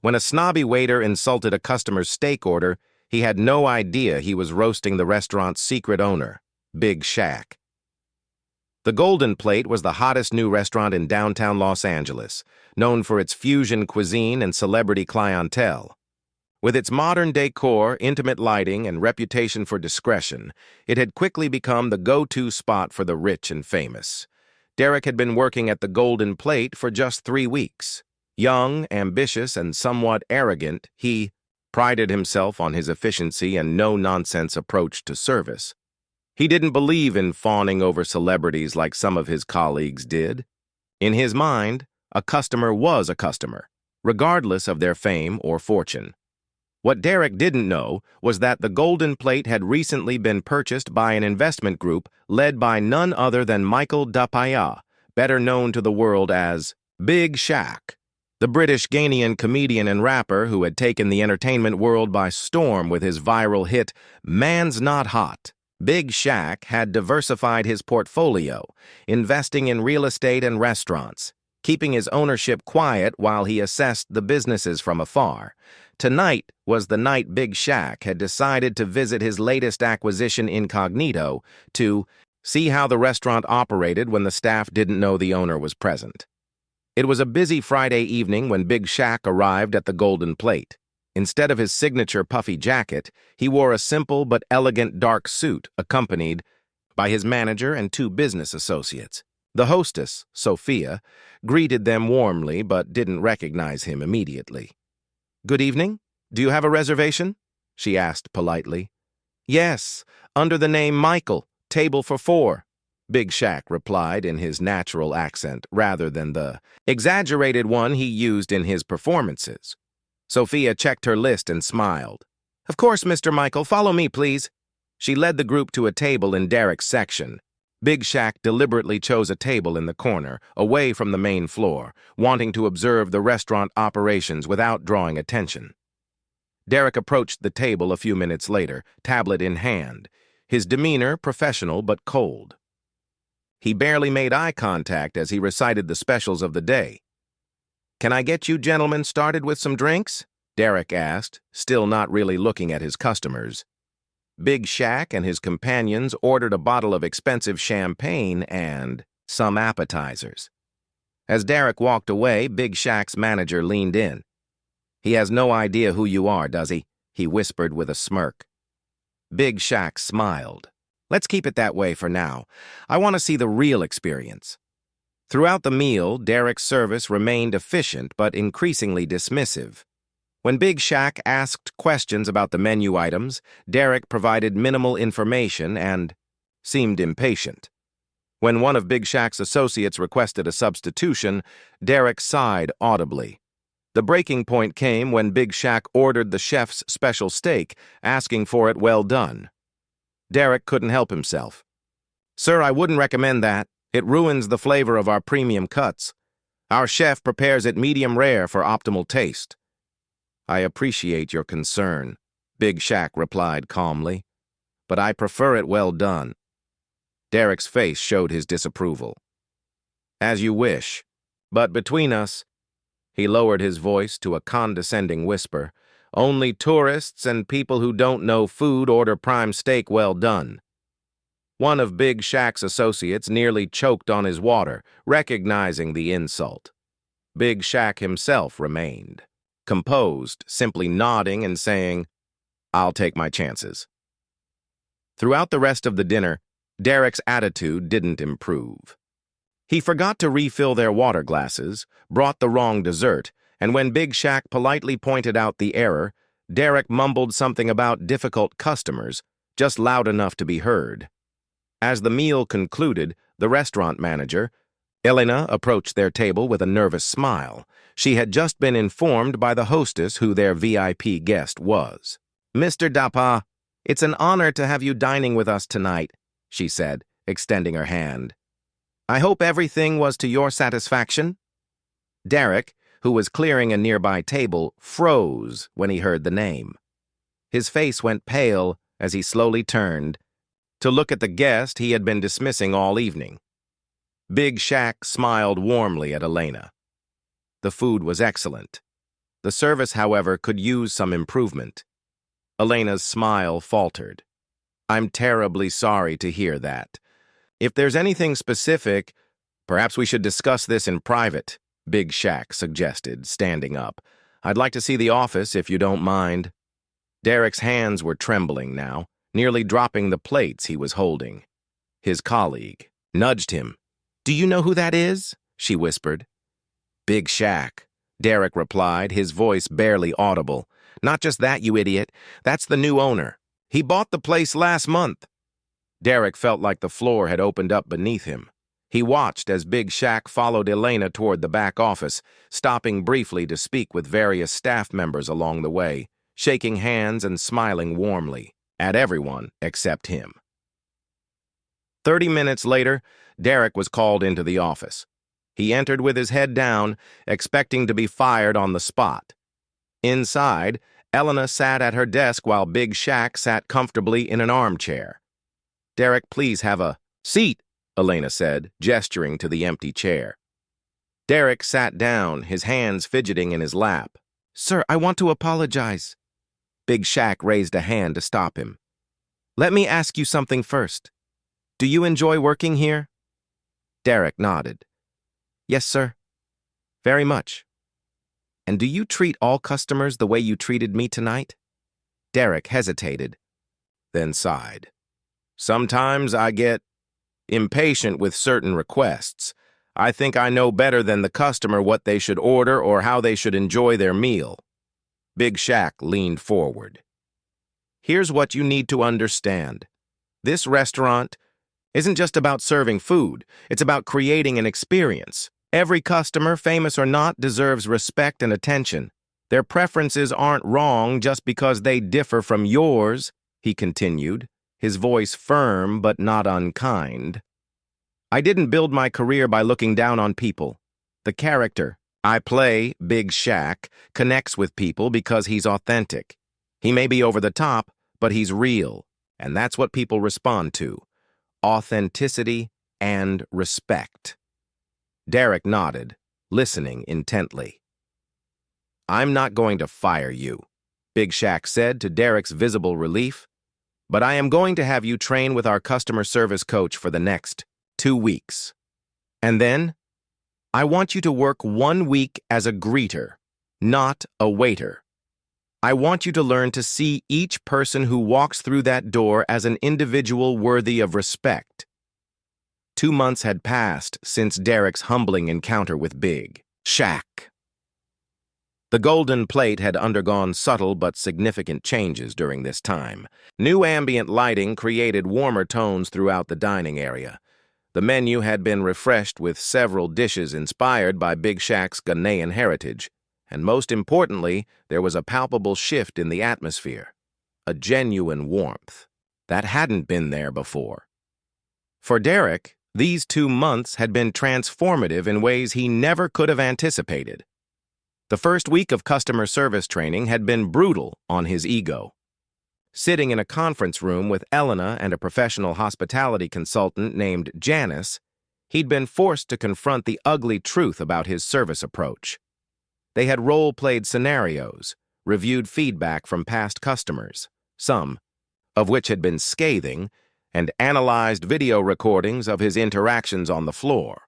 When a snobby waiter insulted a customer's steak order, he had no idea he was roasting the restaurant's secret owner, Big Shaq. The Golden Plate was the hottest new restaurant in downtown Los Angeles, known for its fusion cuisine and celebrity clientele. With its modern decor, intimate lighting, and reputation for discretion, it had quickly become the go-to spot for the rich and famous. Derek had been working at the Golden Plate for just 3 weeks. Young, ambitious, and somewhat arrogant, he prided himself on his efficiency and no-nonsense approach to service. He didn't believe in fawning over celebrities like some of his colleagues did. In his mind, a customer was a customer, regardless of their fame or fortune. What Derek didn't know was that the Golden Plate had recently been purchased by an investment group led by none other than Michael Dapaya, better known to the world as Big Shaq, the British Ghanaian comedian and rapper who had taken the entertainment world by storm with his viral hit, Man's Not Hot. Big Shaq had diversified his portfolio, investing in real estate and restaurants, keeping his ownership quiet while he assessed the businesses from afar. Tonight was the night Big Shaq had decided to visit his latest acquisition incognito to see how the restaurant operated when the staff didn't know the owner was present. It was a busy Friday evening when Big Shaq arrived at the Golden Plate. Instead of his signature puffy jacket, he wore a simple but elegant dark suit accompanied by his manager and 2 business associates. The hostess, Sophia, greeted them warmly but didn't recognize him immediately. "Good evening. Do you have a reservation?" she asked politely. "Yes, under the name Michael, table for 4. Big Shaq replied in his natural accent rather than the exaggerated one he used in his performances. Sophia checked her list and smiled. "Of course, Mr. Michael, follow me, please." She led the group to a table in Derek's section. Big Shaq deliberately chose a table in the corner, away from the main floor, wanting to observe the restaurant operations without drawing attention. Derek approached the table a few minutes later, tablet in hand, his demeanor professional but cold. He barely made eye contact as he recited the specials of the day. "Can I get you gentlemen started with some drinks?" Derek asked, still not really looking at his customers. Big Shaq and his companions ordered a bottle of expensive champagne and some appetizers. As Derek walked away, Big Shaq's manager leaned in. "He has no idea who you are, does he?" he whispered with a smirk. Big Shaq smiled. "Let's keep it that way for now. I want to see the real experience." Throughout the meal, Derek's service remained efficient but increasingly dismissive. When Big Shaq asked questions about the menu items, Derek provided minimal information and seemed impatient. When one of Big Shaq's associates requested a substitution, Derek sighed audibly. The breaking point came when Big Shaq ordered the chef's special steak, asking for it well done. Derek couldn't help himself. "Sir, I wouldn't recommend that. It ruins the flavor of our premium cuts. Our chef prepares it medium rare for optimal taste." "I appreciate your concern," Big Shaq replied calmly, "but I prefer it well done." Derek's face showed his disapproval. "As you wish, but between us," he lowered his voice to a condescending whisper, "only tourists and people who don't know food order prime steak well done." One of Big Shaq's associates nearly choked on his water, recognizing the insult. Big Shaq himself remained composed, simply nodding and saying, "I'll take my chances." Throughout the rest of the dinner, Derek's attitude didn't improve. He forgot to refill their water glasses, brought the wrong dessert, and when Big Shaq politely pointed out the error, Derek mumbled something about difficult customers, just loud enough to be heard. As the meal concluded, the restaurant manager, Elena, approached their table with a nervous smile. She had just been informed by the hostess who their VIP guest was. "Mr. Dapa, it's an honor to have you dining with us tonight," she said, extending her hand. "I hope everything was to your satisfaction." Derek, who was clearing a nearby table, froze when he heard the name. His face went pale as he slowly turned to look at the guest he had been dismissing all evening. Big Shaq smiled warmly at Elena. The food was excellent. The service, however, could use some improvement. Elena's smile faltered. I'm terribly sorry to hear that. If there's anything specific, perhaps we should discuss this in private, Big Shaq suggested, standing up. I'd like to see the office if you don't mind. Derek's hands were trembling now, nearly dropping the plates he was holding. His colleague nudged him. Do you know who that is? She whispered. Big Shaq, Derek replied, his voice barely audible. Not just that, you idiot. That's the new owner. He bought the place last month. Derek felt like the floor had opened up beneath him. He watched as Big Shaq followed Elena toward the back office, stopping briefly to speak with various staff members along the way, shaking hands and smiling warmly at everyone except him. 30 minutes later, Derek was called into the office. He entered with his head down, expecting to be fired on the spot. Inside, Elena sat at her desk while Big Shaq sat comfortably in an armchair. Derek, please have a seat, Elena said, gesturing to the empty chair. Derek sat down, his hands fidgeting in his lap. Sir, I want to apologize. Big Shaq raised a hand to stop him. Let me ask you something first. Do you enjoy working here? Derek nodded. Yes, sir. Very much. And do you treat all customers the way you treated me tonight? Derek hesitated, then sighed. Sometimes I get impatient with certain requests. I think I know better than the customer what they should order or how they should enjoy their meal. Big Shaq leaned forward. Here's what you need to understand. This restaurant isn't just about serving food. It's about creating an experience. Every customer, famous or not, deserves respect and attention. Their preferences aren't wrong just because they differ from yours, he continued, his voice firm but not unkind. I didn't build my career by looking down on people. The character I play, Big Shaq, connects with people because he's authentic. He may be over the top, but he's real, and that's what people respond to. Authenticity and respect. Derek nodded, listening intently. I'm not going to fire you, Big Shaq said to Derek's visible relief, but I am going to have you train with our customer service coach for the next 2 weeks. And then, I want you to work 1 week as a greeter, not a waiter. I want you to learn to see each person who walks through that door as an individual worthy of respect. 2 months had passed since Derek's humbling encounter with Big Shaq. The golden plate had undergone subtle but significant changes during this time. New ambient lighting created warmer tones throughout the dining area. The menu had been refreshed with several dishes inspired by Big Shaq's Ghanaian heritage. And most importantly, there was a palpable shift in the atmosphere, a genuine warmth that hadn't been there before. For Derek, these 2 months had been transformative in ways he never could have anticipated. The first week of customer service training had been brutal on his ego. Sitting in a conference room with Elena and a professional hospitality consultant named Janice, he'd been forced to confront the ugly truth about his service approach. They had role-played scenarios, reviewed feedback from past customers, some of which had been scathing, and analyzed video recordings of his interactions on the floor.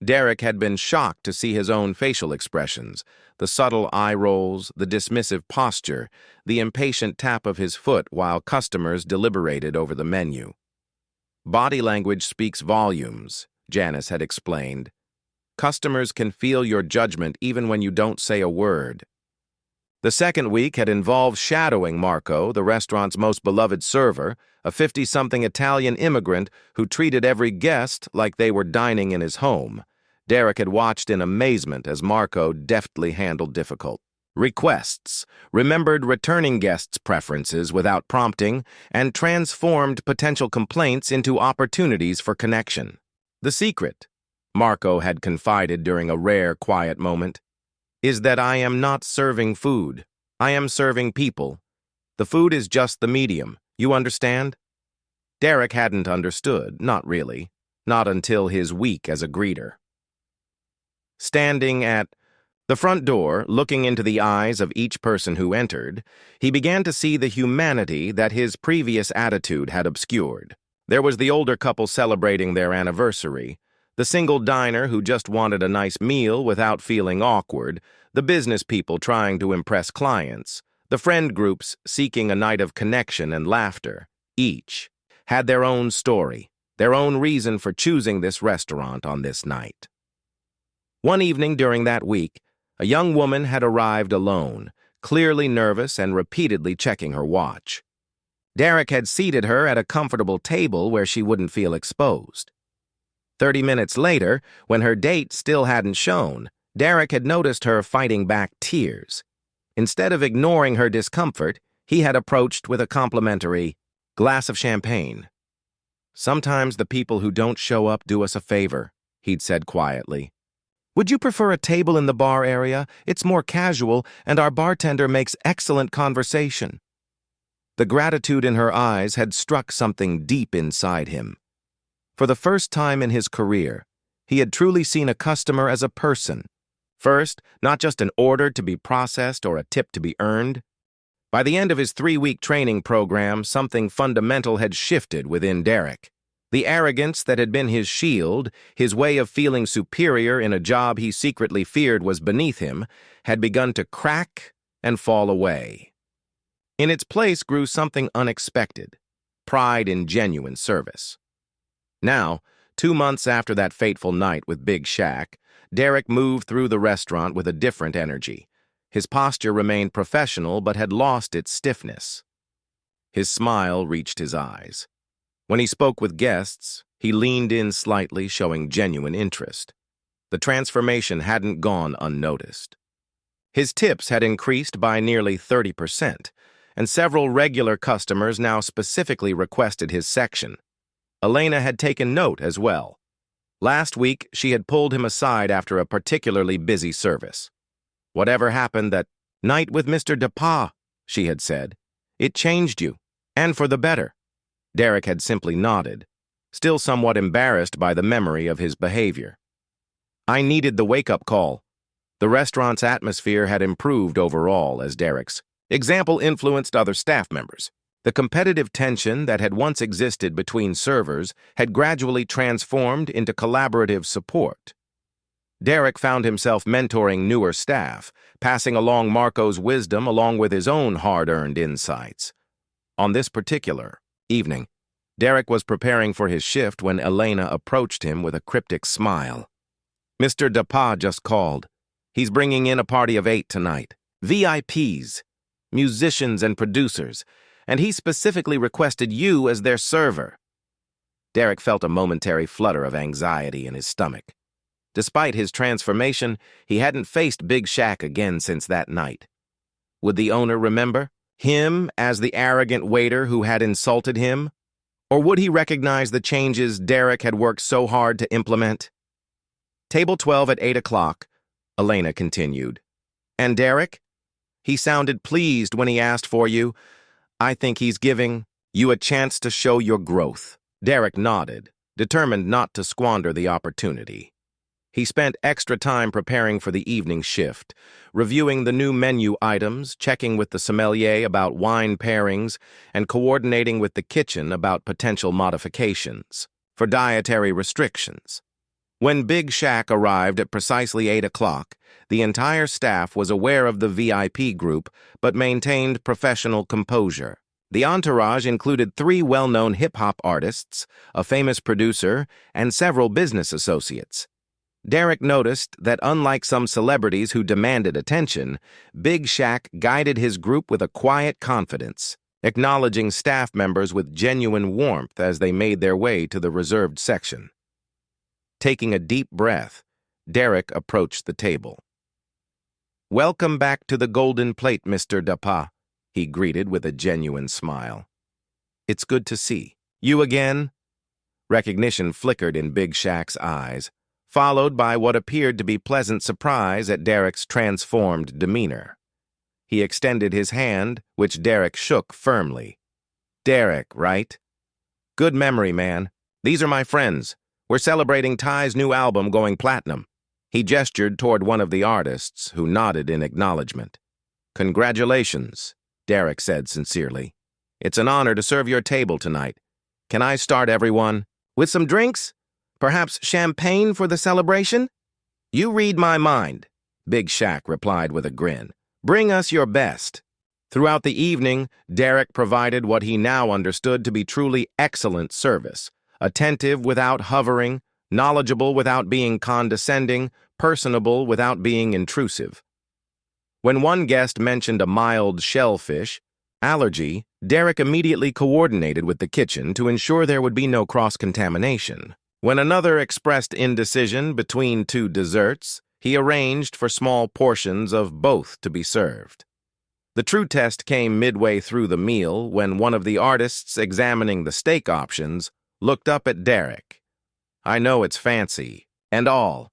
Derek had been shocked to see his own facial expressions, the subtle eye rolls, the dismissive posture, the impatient tap of his foot while customers deliberated over the menu. Body language speaks volumes, Janice had explained. Customers can feel your judgment even when you don't say a word. The second week had involved shadowing Marco, the restaurant's most beloved server, a 50-something Italian immigrant who treated every guest like they were dining in his home. Derek had watched in amazement as Marco deftly handled difficult requests, remembered returning guests' preferences without prompting, and transformed potential complaints into opportunities for connection. The secret, Marco had confided during a rare, quiet moment, is that I am not serving food. I am serving people. The food is just the medium. You understand? Derek hadn't understood, not really, not until his week as a greeter. Standing at The front door, looking into the eyes of each person who entered, he began to see the humanity that his previous attitude had obscured. There was the older couple celebrating their anniversary, the single diner who just wanted a nice meal without feeling awkward, the business people trying to impress clients, the friend groups seeking a night of connection and laughter. Each had their own story, their own reason for choosing this restaurant on this night. One evening during that week, a young woman had arrived alone, clearly nervous and repeatedly checking her watch. Derek had seated her at a comfortable table where she wouldn't feel exposed. 30 minutes later, when her date still hadn't shown, Derek had noticed her fighting back tears. Instead of ignoring her discomfort, he had approached with a complimentary glass of champagne. "Sometimes the people who don't show up do us a favor," he'd said quietly. "Would you prefer a table in the bar area? It's more casual, and our bartender makes excellent conversation." The gratitude in her eyes had struck something deep inside him. For the first time in his career, he had truly seen a customer as a person. First, not just an order to be processed or a tip to be earned. By the end of his 3-week training program, something fundamental had shifted within Derek. The arrogance that had been his shield, his way of feeling superior in a job he secretly feared was beneath him, had begun to crack and fall away. In its place grew something unexpected, pride in genuine service. Now, 2 months after that fateful night with Big Shaq, Derek moved through the restaurant with a different energy. His posture remained professional but had lost its stiffness. His smile reached his eyes. When he spoke with guests, he leaned in slightly, showing genuine interest. The transformation hadn't gone unnoticed. His tips had increased by nearly 30%, and several regular customers now specifically requested his section. Elena had taken note as well. Last week, she had pulled him aside after a particularly busy service. "Whatever happened that night with Mr. DePaul," she had said, "it changed you, and for the better." Derek had simply nodded, still somewhat embarrassed by the memory of his behavior. "I needed the wake-up call." The restaurant's atmosphere had improved overall as Derek's example influenced other staff members. The competitive tension that had once existed between servers had gradually transformed into collaborative support. Derek found himself mentoring newer staff, passing along Marco's wisdom along with his own hard-earned insights. On this particular evening, Derek was preparing for his shift when Elena approached him with a cryptic smile. "Mr. DePaul just called. He's bringing in a party of 8 tonight. VIPs, musicians and producers, and he specifically requested you as their server." Derek felt a momentary flutter of anxiety in his stomach. Despite his transformation, he hadn't faced Big Shaq again since that night. Would the owner remember him as the arrogant waiter who had insulted him? Or would he recognize the changes Derek had worked so hard to implement? "Table 12 at 8 o'clock, Elena continued. "And Derek? He sounded pleased when he asked for you. I think he's giving you a chance to show your growth." Derek nodded, determined not to squander the opportunity. He spent extra time preparing for the evening shift, reviewing the new menu items, checking with the sommelier about wine pairings, and coordinating with the kitchen about potential modifications for dietary restrictions. When Big Shaq arrived at precisely 8 o'clock, the entire staff was aware of the VIP group but maintained professional composure. The entourage included 3 well-known hip-hop artists, a famous producer, and several business associates. Derek noticed that unlike some celebrities who demanded attention, Big Shaq guided his group with a quiet confidence, acknowledging staff members with genuine warmth as they made their way to the reserved section. Taking a deep breath, Derek approached the table. "Welcome back to the Golden Plate, Mr. DePaul," he greeted with a genuine smile. "It's good to see you again." Recognition flickered in Big Shaq's eyes, followed by what appeared to be pleasant surprise at Derek's transformed demeanor. He extended his hand, which Derek shook firmly. "Derek, right? Good memory, man. These are my friends. We're celebrating Ty's new album going platinum." He gestured toward one of the artists, who nodded in acknowledgement. "Congratulations," Derek said sincerely. "It's an honor to serve your table tonight. Can I start, everyone? With some drinks? Perhaps champagne for the celebration?" "You read my mind," Big Shaq replied with a grin. "Bring us your best." Throughout the evening, Derek provided what he now understood to be truly excellent service, attentive without hovering, knowledgeable without being condescending, personable without being intrusive. When one guest mentioned a mild shellfish allergy, Derek immediately coordinated with the kitchen to ensure there would be no cross-contamination. When another expressed indecision between two desserts, he arranged for small portions of both to be served. The true test came midway through the meal when one of the artists examining the steak options looked up at Derek. "I know it's fancy, and all,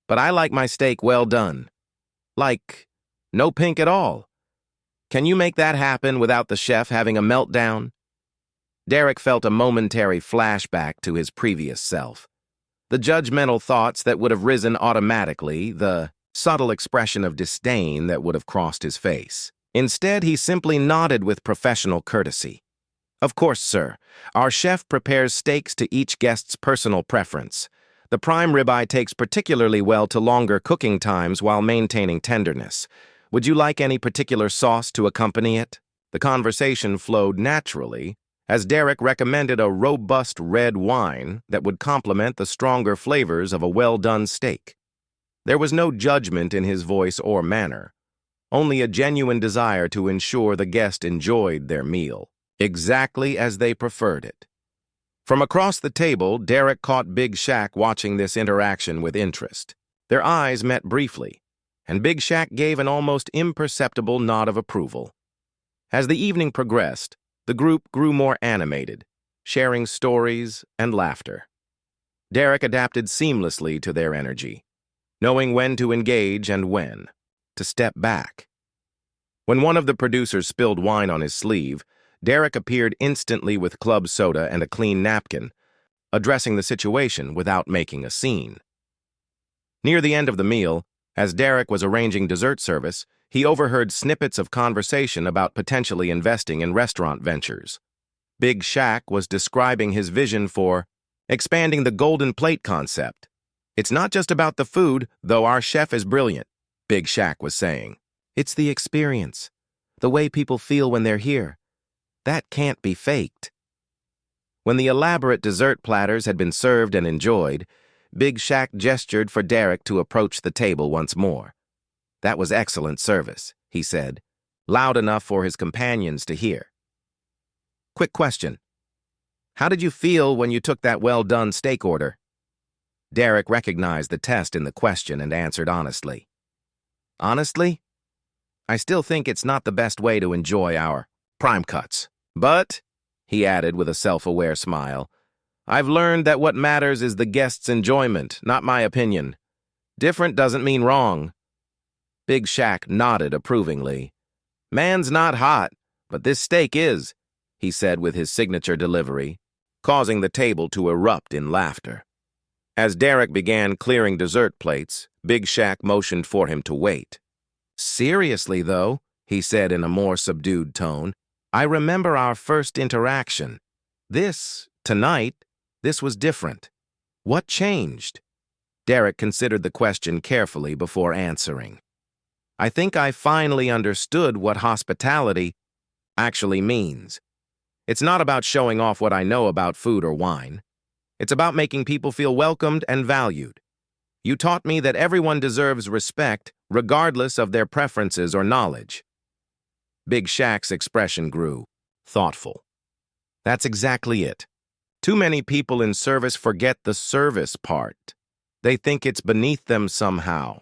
but I like my steak well done. Like, no pink at all. Can you make that happen without the chef having a meltdown?" Derek felt a momentary flashback to his previous self. The judgmental thoughts that would have risen automatically, the subtle expression of disdain that would have crossed his face. Instead, he simply nodded with professional courtesy. "Of course, sir. Our chef prepares steaks to each guest's personal preference. The prime ribeye takes particularly well to longer cooking times while maintaining tenderness. Would you like any particular sauce to accompany it?" The conversation flowed naturally, as Derek recommended a robust red wine that would complement the stronger flavors of a well-done steak. There was no judgment in his voice or manner, only a genuine desire to ensure the guest enjoyed their meal, exactly as they preferred it. From across the table, Derek caught Big Shaq watching this interaction with interest. Their eyes met briefly, and Big Shaq gave an almost imperceptible nod of approval. As the evening progressed, the group grew more animated, sharing stories and laughter. Derek adapted seamlessly to their energy, knowing when to engage and when to step back. When one of the producers spilled wine on his sleeve, Derek appeared instantly with club soda and a clean napkin, addressing the situation without making a scene. Near the end of the meal, as Derek was arranging dessert service, he overheard snippets of conversation about potentially investing in restaurant ventures. Big Shaq was describing his vision for expanding the golden plate concept. "It's not just about the food, though our chef is brilliant," Big Shaq was saying. "It's the experience, the way people feel when they're here. That can't be faked." When the elaborate dessert platters had been served and enjoyed, Big Shaq gestured for Derek to approach the table once more. "That was excellent service," he said, loud enough for his companions to hear. "Quick question. How did you feel when you took that well-done steak order?" Derek recognized the test in the question and answered honestly. "Honestly? I still think it's not the best way to enjoy our prime cuts. But," he added with a self-aware smile, "I've learned that what matters is the guest's enjoyment, not my opinion. Different doesn't mean wrong." Big Shaq nodded approvingly. "Man's not hot, but this steak is," he said with his signature delivery, causing the table to erupt in laughter. As Derek began clearing dessert plates, Big Shaq motioned for him to wait. "Seriously, though," he said in a more subdued tone, "I remember our first interaction. Tonight, this was different. What changed?" Derek considered the question carefully before answering. "I think I finally understood what hospitality actually means. It's not about showing off what I know about food or wine. It's about making people feel welcomed and valued. You taught me that everyone deserves respect, regardless of their preferences or knowledge." Big Shaq's expression grew thoughtful. "That's exactly it. Too many people in service forget the service part. They think it's beneath them somehow."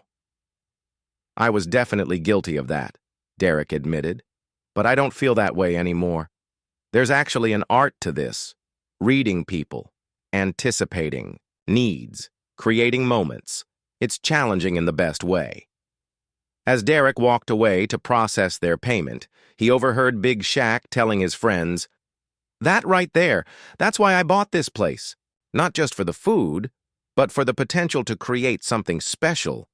"I was definitely guilty of that," Derek admitted, "but I don't feel that way anymore. There's actually an art to this, reading people, anticipating needs, creating moments. It's challenging in the best way." As Derek walked away to process their payment, he overheard Big Shaq telling his friends, "That right there, that's why I bought this place. Not just for the food, but for the potential to create something special.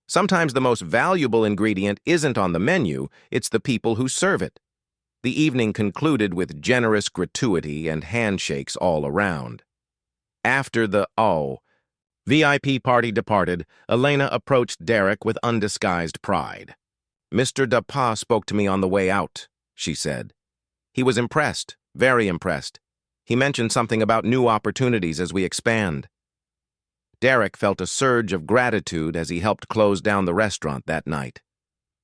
Sometimes the most valuable ingredient isn't on the menu, it's the people who serve it. The evening concluded with generous gratuity and handshakes all around. After the VIP party departed, Elena approached Derek with undisguised pride. "Mr. Dapa spoke to me on the way out," she said. "He was impressed, very impressed. He mentioned something about new opportunities as we expand." Derek felt a surge of gratitude as he helped close down the restaurant that night.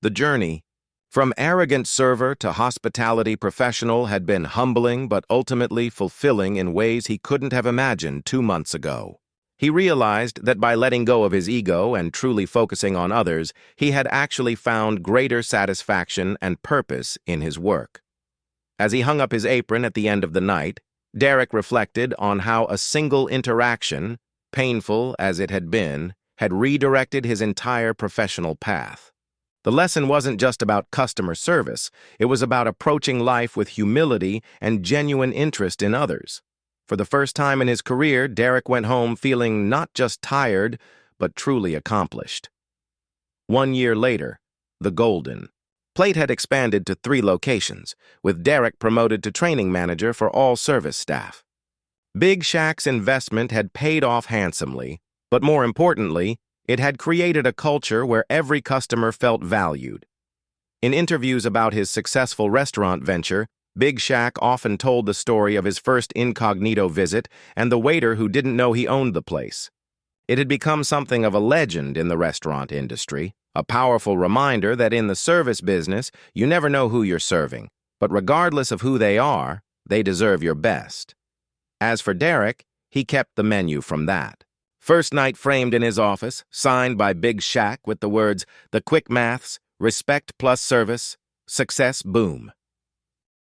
The journey, from arrogant server to hospitality professional, had been humbling but ultimately fulfilling in ways he couldn't have imagined 2 months ago. He realized that by letting go of his ego and truly focusing on others, he had actually found greater satisfaction and purpose in his work. As he hung up his apron at the end of the night, Derek reflected on how a single interaction, painful as it had redirected his entire professional path. The lesson wasn't just about customer service, it was about approaching life with humility and genuine interest in others. For the first time in his career, Derek went home feeling not just tired, but truly accomplished. 1 year later, the Golden Plate had expanded to 3 locations, with Derek promoted to training manager for all service staff. Big Shaq's investment had paid off handsomely, but more importantly, it had created a culture where every customer felt valued. In interviews about his successful restaurant venture, Big Shaq often told the story of his first incognito visit and the waiter who didn't know he owned the place. It had become something of a legend in the restaurant industry, a powerful reminder that in the service business, you never know who you're serving, but regardless of who they are, they deserve your best. As for Derek, he kept the menu from that. First night framed in his office, signed by Big Shaq with the words, "The quick maths, respect plus service, success, boom."